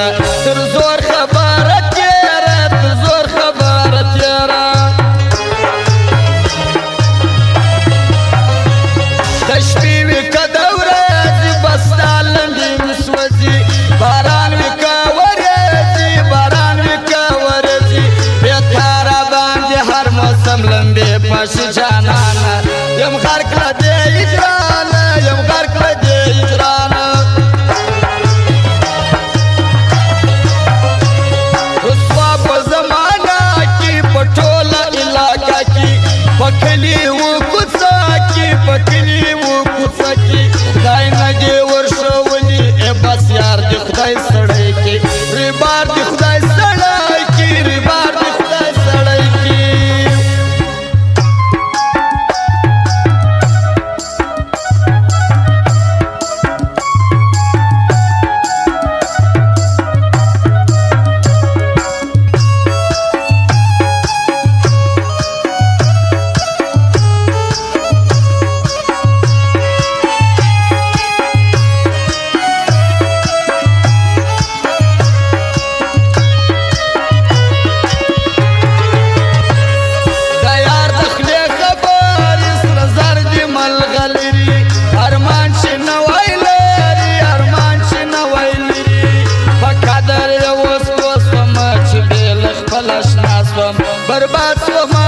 تیرا تر زور خبره تیرا تر زور خبره تیرا د شپې وي که د ورځې بس ستا لنډې مې سوځي باران وي که ورېځي باران وي که ورېځي بې تا راباندې هر موسم لمبې پاشي جانانه یم غرق له دې هجرانه یم غرق له دې هجرانه رسوا په زمانه کې په ټوله علاقه کې په کلي و کوڅه کې په کلي و کوڅه کې خدای نه دې ورښولي ای بس یار دې خدای سړی کې ریبار دې خدای سړی کې ریبار دې خدای سړی کې برباد شوم